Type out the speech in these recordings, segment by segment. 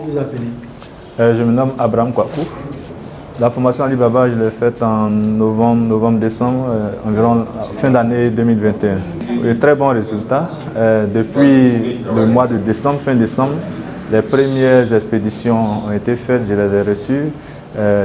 vous vous appelez? Je me nomme Abraham Kwaku. La formation Alibaba, je l'ai faite en novembre-décembre, environ fin d'année 2021. De très bons résultats. Depuis le mois de décembre, fin décembre, les premières expéditions ont été faites, je les ai reçues.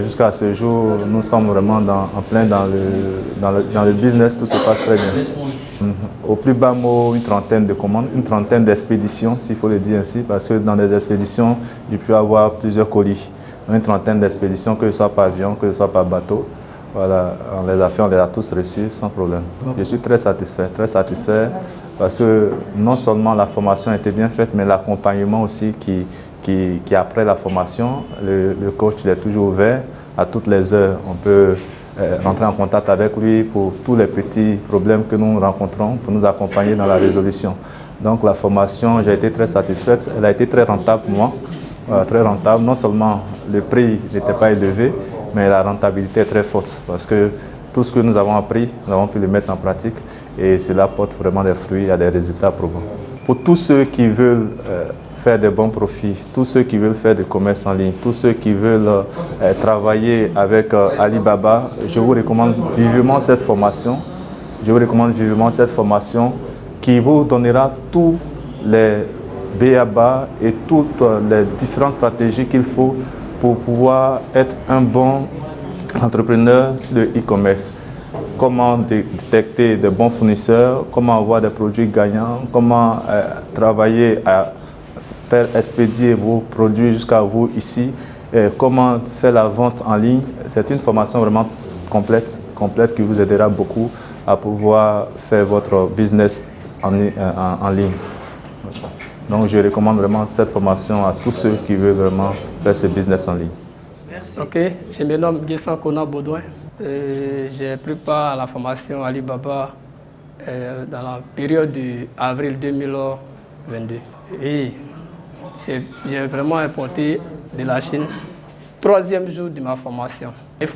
Jusqu'à ce jour, nous sommes vraiment en plein dans le business, tout se passe très bien. Au plus bas mot, une trentaine de commandes, une trentaine d'expéditions, s'il faut le dire ainsi, parce que dans les expéditions, il peut y avoir plusieurs colis. Une trentaine d'expéditions, que ce soit par avion, que ce soit par bateau. Voilà, on les a fait, on les a tous reçus sans problème. Je suis très satisfait parce que non seulement la formation a été bien faite, mais l'accompagnement aussi qui après la formation, le coach il est toujours ouvert à toutes les heures. On peut rentrer en contact avec lui pour tous les petits problèmes que nous rencontrons, pour nous accompagner dans la résolution. Donc la formation, j'ai été très satisfaite, elle a été très rentable pour moi. Très rentable. Non seulement le prix n'était pas élevé, mais la rentabilité est très forte parce que tout ce que nous avons appris, nous avons pu le mettre en pratique et cela porte vraiment des fruits et des résultats probants. Pour tous ceux qui veulent faire des bons profits, tous ceux qui veulent faire du commerce en ligne, tous ceux qui veulent travailler avec Alibaba, je vous recommande vivement cette formation. Je vous recommande vivement cette formation qui vous donnera tous les BABA et toutes les différentes stratégies qu'il faut pour pouvoir être un bon entrepreneur sur le e-commerce. Comment détecter de bons fournisseurs, comment avoir des produits gagnants, comment travailler à faire expédier vos produits jusqu'à vous ici, comment faire la vente en ligne. C'est une formation vraiment complète qui vous aidera beaucoup à pouvoir faire votre business en ligne. Donc je recommande vraiment cette formation à tous ceux qui veulent vraiment faire ce business en ligne. Merci. Ok, je me nomme Guessan Kona Baudouin. J'ai pris part à la formation Alibaba dans la période d'avril 2022. Et j'ai vraiment importé de la Chine, 3e jour de ma formation. Il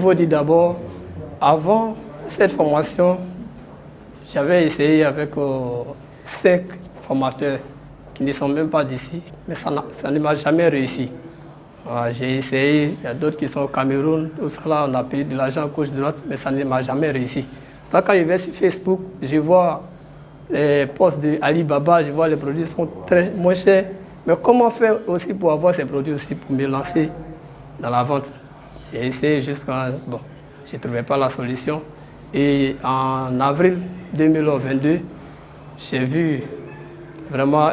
faut dire d'abord, avant cette formation, j'avais essayé avec 5 formateurs qui ne sont même pas d'ici, mais ça ne m'a jamais réussi. J'ai essayé, il y a d'autres qui sont au Cameroun, tout ça là, on a payé de l'argent gauche-droite, mais ça ne m'a jamais réussi. Là, quand je vais sur Facebook, je vois les posts de Alibaba, je vois les produits sont très moins chers. Mais comment faire aussi pour avoir ces produits aussi, pour me lancer dans la vente? J'ai essayé jusqu'à... Bon, je ne trouvais pas la solution. Et en avril 2022, j'ai vu vraiment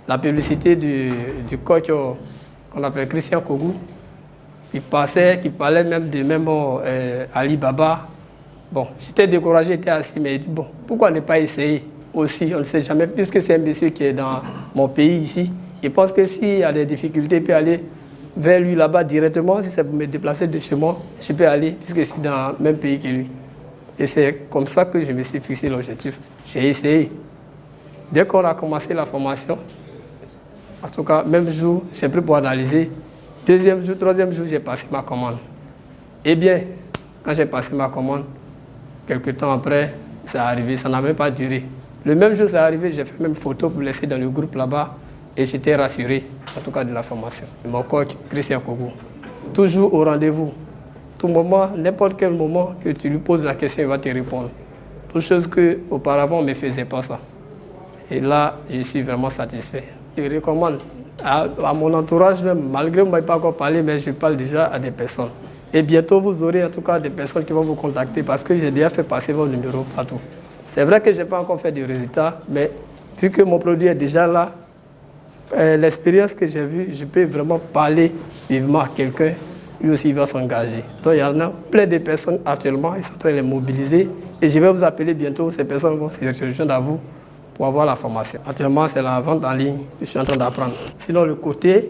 la publicité du coach qu'on appelle Christian Kogou, qui parlait même de Alibaba. Bon, j'étais découragé, j'étais assis, mais bon, pourquoi ne pas essayer aussi? On ne sait jamais, puisque c'est un monsieur qui est dans mon pays ici. Je pense que s'il y a des difficultés, il peut aller vers lui là-bas directement. Si c'est pour me déplacer de chez moi, je peux aller, puisque je suis dans le même pays que lui. Et c'est comme ça que je me suis fixé l'objectif. J'ai essayé. Dès qu'on a commencé la formation, en tout cas, même jour, j'ai pris pour analyser. 2e jour, 3e jour, j'ai passé ma commande. Eh bien, quand j'ai passé ma commande, quelques temps après, c'est arrivé, ça n'a même pas duré. Le même jour, c'est arrivé, j'ai fait même une photo pour laisser dans le groupe là-bas et j'étais rassuré, en tout cas de la formation. Mon coach, Christian Kogou, toujours au rendez-vous. Tout moment, n'importe quel moment que tu lui poses la question, il va te répondre. Toutes choses qu'auparavant, on ne me faisait pas ça. Et là, je suis vraiment satisfait. Je recommande à mon entourage même, malgré que je n'ai pas encore parlé, mais je parle déjà à des personnes. Et bientôt, vous aurez en tout cas des personnes qui vont vous contacter parce que j'ai déjà fait passer vos numéros partout. C'est vrai que je n'ai pas encore fait de résultats, mais vu que mon produit est déjà là, l'expérience que j'ai vue, je peux vraiment parler vivement à quelqu'un, lui aussi il va s'engager. Donc il y en a plein de personnes actuellement, ils sont en train de les mobiliser et je vais vous appeler bientôt, ces personnes vont se rejoindre à vous pour avoir la formation. Actuellement, c'est la vente en ligne que je suis en train d'apprendre. Sinon, le côté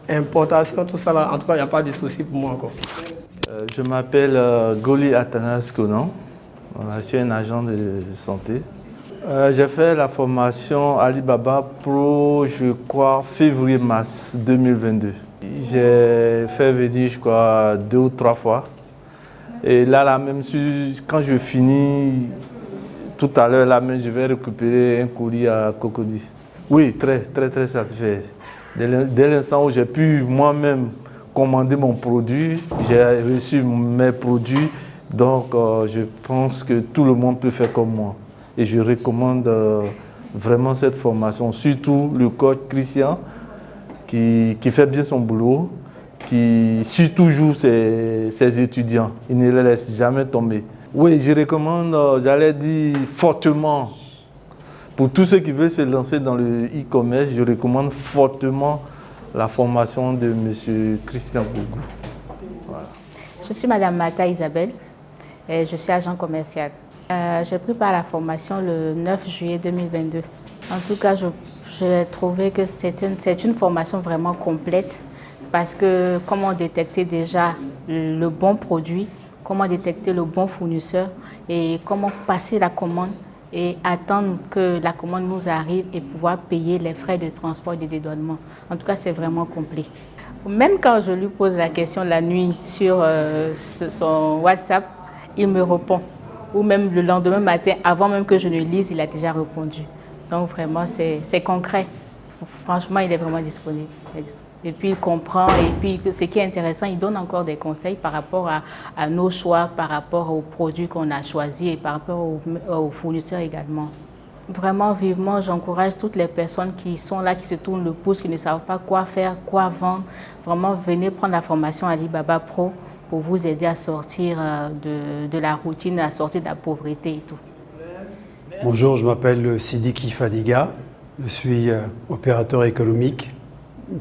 importation, tout ça, là, en tout cas, il n'y a pas de souci pour moi encore. Je m'appelle Goli Atanas Konan. Je suis un agent de santé. J'ai fait la formation Alibaba Pro, je crois, février-mars 2022. J'ai fait venir, je crois, 2 ou 3 fois. Et là même, quand je finis, tout à l'heure, là même, je vais récupérer un colis à Cocody. Oui, très satisfait. Dès l'instant où j'ai pu moi-même commander mon produit, j'ai reçu mes produits. Donc, je pense que tout le monde peut faire comme moi. Et je recommande vraiment cette formation, surtout le coach Christian, qui fait bien son boulot, qui suit toujours ses étudiants. Il ne les laisse jamais tomber. Oui, je recommande, j'allais dire fortement, pour tous ceux qui veulent se lancer dans le e-commerce, je recommande fortement la formation de M. Christian Bougou. Voilà. Je suis Madame Mata Isabelle et je suis agent commercial. J'ai pris part à la formation le 9 juillet 2022. En tout cas, j'ai trouvé que c'est une formation vraiment complète parce que comment détecter déjà le bon produit, comment détecter le bon fournisseur et comment passer la commande et attendre que la commande nous arrive et pouvoir payer les frais de transport et de dédouanement. En tout cas, c'est vraiment complet. Même quand je lui pose la question la nuit sur son WhatsApp, il me répond. Ou même le lendemain matin, avant même que je ne lise, il a déjà répondu. Donc vraiment, c'est concret. Franchement, il est vraiment disponible. Et puis, il comprend. Et puis, ce qui est intéressant, il donne encore des conseils par rapport à nos choix, par rapport aux produits qu'on a choisis et par rapport aux fournisseurs également. Vraiment, vivement, j'encourage toutes les personnes qui sont là, qui se tournent le pouce, qui ne savent pas quoi faire, quoi vendre. Vraiment, venez prendre la formation Alibaba Pro pour vous aider à sortir de la routine, à sortir de la pauvreté et tout. Bonjour, je m'appelle Sidiki Fadiga, je suis opérateur économique.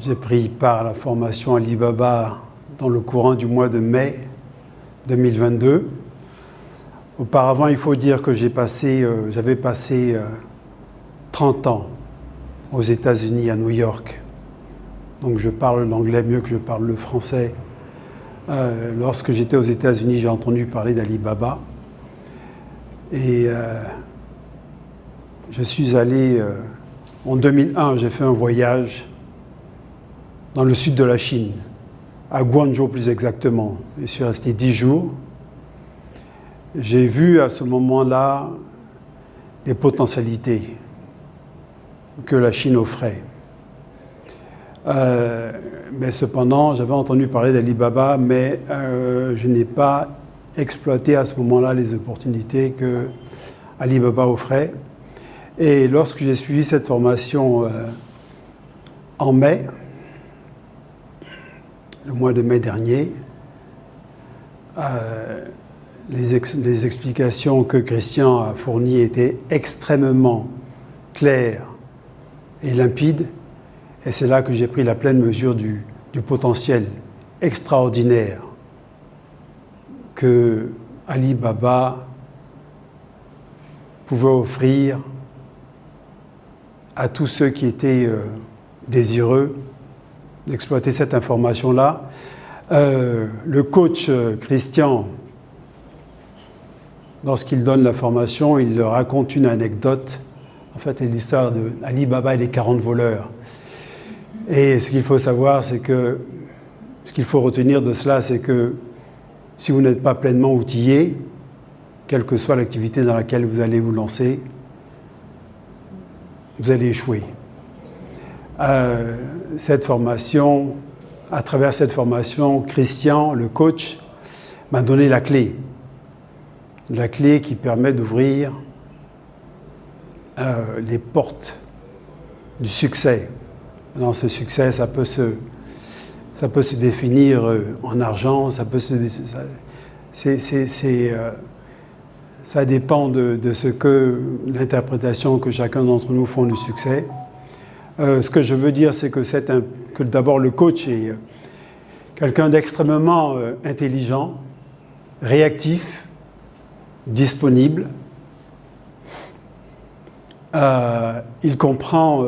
J'ai pris part à la formation Alibaba dans le courant du mois de mai 2022. Auparavant, il faut dire que j'avais passé 30 ans aux États-Unis, à New York. Donc je parle l'anglais mieux que je parle le français. Lorsque j'étais aux États-Unis, j'ai entendu parler d'Alibaba. Et je suis allé, en 2001, j'ai fait un voyage dans le sud de la Chine, à Guangzhou plus exactement. Je suis resté 10 jours. J'ai vu à ce moment-là les potentialités que la Chine offrait. Mais cependant, j'avais entendu parler d'Alibaba, mais je n'ai pas exploité à ce moment-là les opportunités que Alibaba offrait. Et lorsque j'ai suivi cette formation en mai, le mois de mai dernier, les explications que Christian a fournies étaient extrêmement claires et limpides. Et c'est là que j'ai pris la pleine mesure du potentiel extraordinaire que Alibaba pouvait offrir à tous ceux qui étaient désireux d'exploiter cette information-là. Le coach Christian, lorsqu'il donne la formation, il raconte une anecdote. En fait, c'est l'histoire d'Alibaba et les 40 voleurs. Et ce qu'il faut savoir, c'est que, ce qu'il faut retenir de cela, c'est que si vous n'êtes pas pleinement outillé, quelle que soit l'activité dans laquelle vous allez vous lancer, vous allez échouer. Cette formation, à travers cette formation, Christian, le coach, m'a donné la clé qui permet d'ouvrir les portes du succès. Dans ce succès, ça peut se définir en argent, ça dépend de ce que l'interprétation que chacun d'entre nous font du succès. Ce que je veux dire, c'est que d'abord le coach est quelqu'un d'extrêmement intelligent, réactif, disponible. Il comprend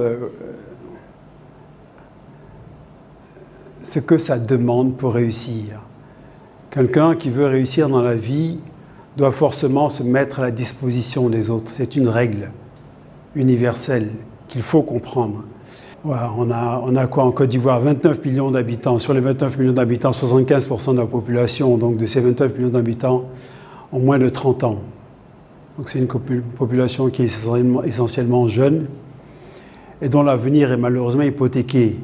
ce que ça demande pour réussir. Quelqu'un qui veut réussir dans la vie doit forcément se mettre à la disposition des autres. C'est une règle universelle qu'il faut comprendre. Voilà, on a quoi en Côte d'Ivoire? 29 millions d'habitants. Sur les 29 millions d'habitants, 75% de la population, donc de ces 29 millions d'habitants, ont moins de 30 ans. Donc c'est une population qui est essentiellement jeune et dont l'avenir est malheureusement hypothéqué.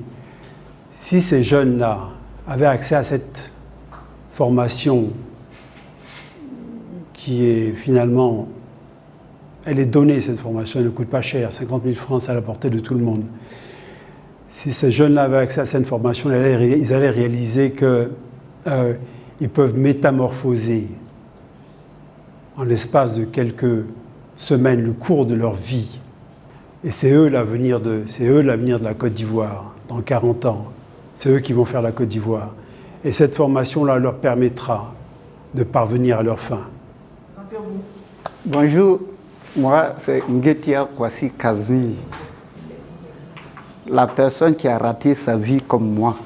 Si ces jeunes-là avaient accès à cette formation qui est finalement, elle est donnée, cette formation, elle ne coûte pas cher, 50 000 francs, c'est à la portée de tout le monde. Si ces jeunes-là avaient accès à cette formation, ils allaient réaliser qu'ils peuvent métamorphoser en l'espace de quelques semaines le cours de leur vie. Et c'est eux l'avenir de la Côte d'Ivoire dans 40 ans. C'est eux qui vont faire la Côte d'Ivoire. Et cette formation-là leur permettra de parvenir à leur fin. Présentez-vous. Bonjour, moi c'est Nguetia Kwasi Kazmi. La personne qui a raté sa vie comme moi.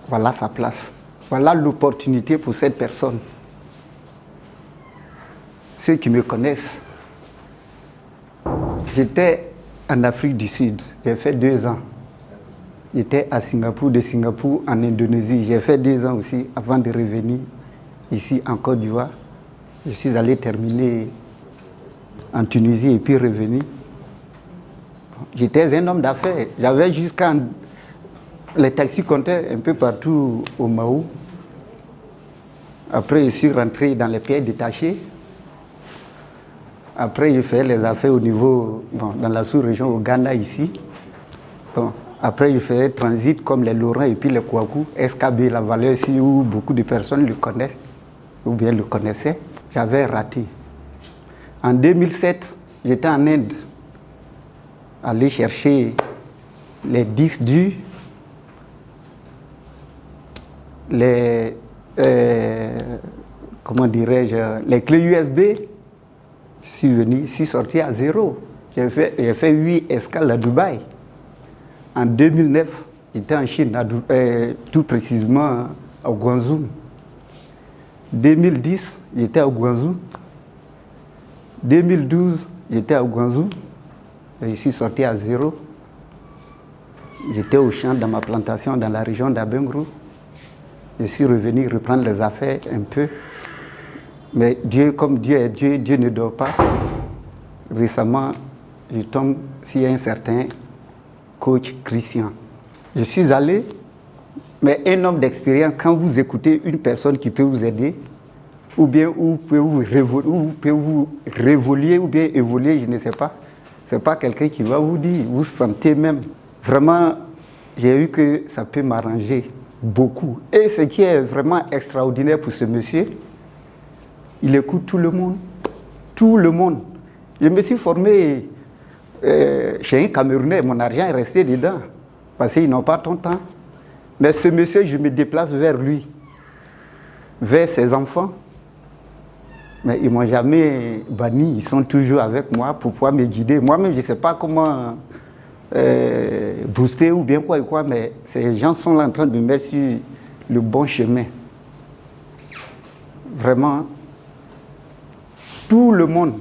Voilà sa place. Voilà l'opportunité pour cette personne. Ceux qui me connaissent, j'étais en Afrique du Sud, j'ai fait 2 ans. J'étais à Singapour, de Singapour en Indonésie. J'ai fait 2 ans aussi avant de revenir ici en Côte d'Ivoire. Je suis allé terminer en Tunisie et puis revenu. J'étais un homme d'affaires. J'avais jusqu'à les taxis comptaient un peu partout au Mao. Après, je suis rentré dans les pièces détachées. Après, je fais les affaires au niveau, dans la sous-région, au Ghana, ici. Bon, après, je faisais transit comme les Laurent et puis les Kouakou, SKB, la vallée ici où beaucoup de personnes le connaissent, ou bien le connaissaient. J'avais raté. En 2007, j'étais en Inde, aller chercher les disques durs, les, comment dirais-je, les clés USB. Je suis sorti à 0. J'ai fait 8 escales à Dubaï. En 2009, j'étais en Chine, tout précisément à Guangzhou. 2010, j'étais à Guangzhou. 2012, j'étais à Guangzhou. Je suis sorti à 0. J'étais au champ dans ma plantation dans la région d'Abengrou. Je suis revenu reprendre les affaires un peu. Mais Dieu, comme Dieu est Dieu, Dieu ne dort pas. Récemment, je tombe sur un certain coach Christian. Je suis allé, mais un homme d'expérience, quand vous écoutez une personne qui peut vous aider, ou bien vous pouvez vous révoluer, ou bien évoluer, je ne sais pas. Ce n'est pas quelqu'un qui va vous dire, vous sentez même. Vraiment, j'ai eu que ça peut m'arranger beaucoup. Et ce qui est vraiment extraordinaire pour ce monsieur, il écoute tout le monde. Tout le monde. Je me suis formé chez un Camerounais, mon argent est resté dedans, parce qu'ils n'ont pas ton temps. Mais ce monsieur, je me déplace vers lui, vers ses enfants. Mais ils ne m'ont jamais banni, ils sont toujours avec moi pour pouvoir me guider. Moi-même, je ne sais pas comment booster ou bien quoi, mais ces gens sont là en train de me mettre sur le bon chemin. Vraiment, tout le monde,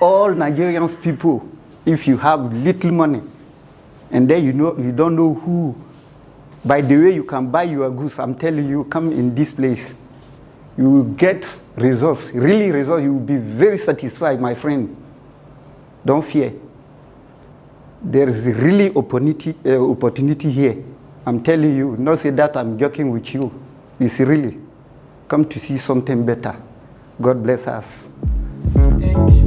all Nigerian people, if you have little money, and then you don't know who, by the way you can buy your goods, I'm telling you, come in this place. You will get results, really results. You will be very satisfied, my friend. Don't fear. There is really opportunity here. I'm telling you, not say that I'm joking with you. It's really come to see something better. God bless us. Thank you.